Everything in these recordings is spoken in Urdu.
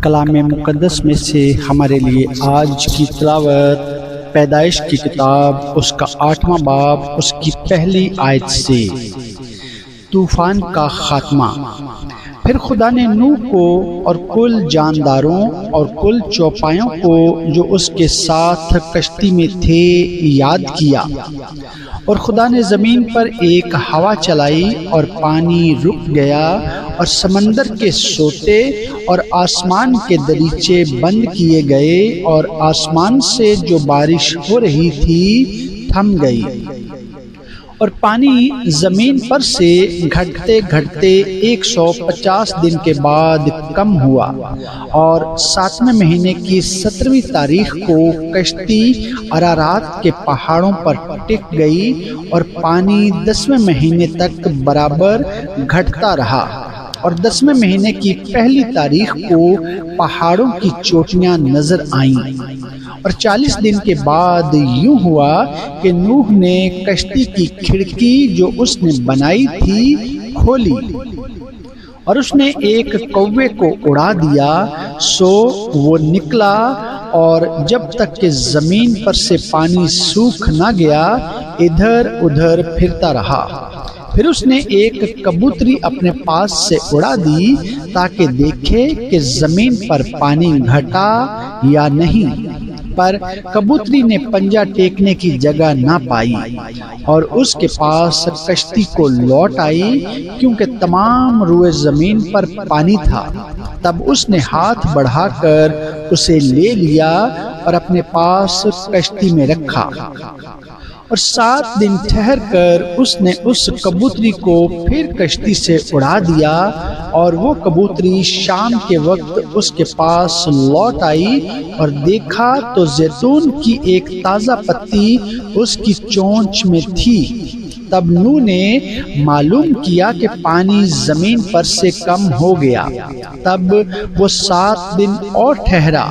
کلام مقدس میں سے ہمارے لیے آج کی تلاوت پیدائش کی کتاب اس کا 8واں باب اس کی پہلی آیت سے۔ طوفان کا خاتمہ۔ پھر خدا نے نوح کو اور کل جانداروں اور کل چوپایوں کو جو اس کے ساتھ کشتی میں تھے یاد کیا، اور خدا نے زمین پر ایک ہوا چلائی اور پانی رک گیا، اور سمندر کے سوتے اور آسمان کے دریچے بند کیے گئے، اور آسمان سے جو بارش ہو رہی تھی تھم گئی، اور پانی زمین پر سے گھٹتے گھٹتے 150 دن کے بعد کم ہوا، اور 7ویں مہینے کی 17ویں تاریخ کو کشتی ارارات کے پہاڑوں پر ٹک گئی، اور پانی 10ویں مہینے تک برابر گھٹتا رہا، اور 10ویں مہینے کی پہلی تاریخ کو پہاڑوں کی چوٹیاں نظر آئیں۔ اور 40 دن کے بعد یوں ہوا کہ نوح نے کشتی کی کھڑکی جو اس نے بنائی تھی کھولی، اور اس نے ایک کوے کو اڑا دیا، سو وہ نکلا، اور جب تک کہ زمین پر سے پانی سوکھ نہ گیا ادھر ادھر پھرتا رہا۔ پھر اس نے ایک کبوتری اپنے پاس سے اڑا دی تاکہ دیکھے کہ زمین پر پانی گھٹا یا نہیں، پر کبوتری نے پنجہ ٹیکنے کی جگہ نہ پائی، اور اس کے پاس کشتی کو لوٹ آئی کیونکہ تمام روئے زمین پر پانی تھا۔ تب اس نے ہاتھ بڑھا کر اسے لے لیا اور اپنے پاس کشتی میں رکھا، اور 7 دن ٹھہر کر اس نے اس کبوتری کو پھر کشتی سے اڑا دیا، اور وہ کبوتری شام کے وقت اس کے پاس لوٹ آئی، اور دیکھا تو زیتون کی ایک تازہ پتی اس کی چونچ میں تھی۔ تب نوح نے معلوم کیا کہ پانی زمین پر سے کم ہو گیا، تب وہ 7 دن اور ٹھہرا،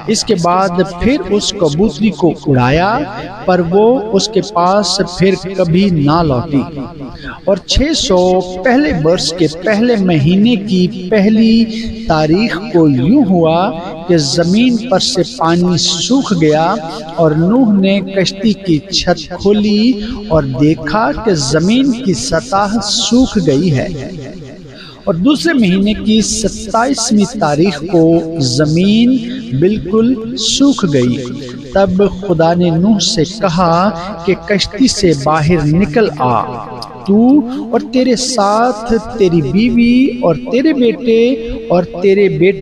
اس کے بعد پھر اس کبوتری کو اڑایا، پر وہ اس کے پاس پھر کبھی نہ لوٹی۔ اور 600 پہلے برس کے پہلے مہینے کی پہلی تاریخ کو یوں ہوا کہ زمین پر سے پانی سوکھ گیا، اور نوح نے کشتی کی چھت کھولی اور دیکھا کہ زمین کی سطح سوکھ گئی ہے، اور دوسرے مہینے کی 27ویں تاریخ کو زمین بالکل سوکھ گئی۔ تب خدا نے نوح سے کہا کہ کشتی سے باہر نکل آ، تو اور تیرے ساتھ تیری بیوی اور تیرے بیٹے اور تیرے بیٹے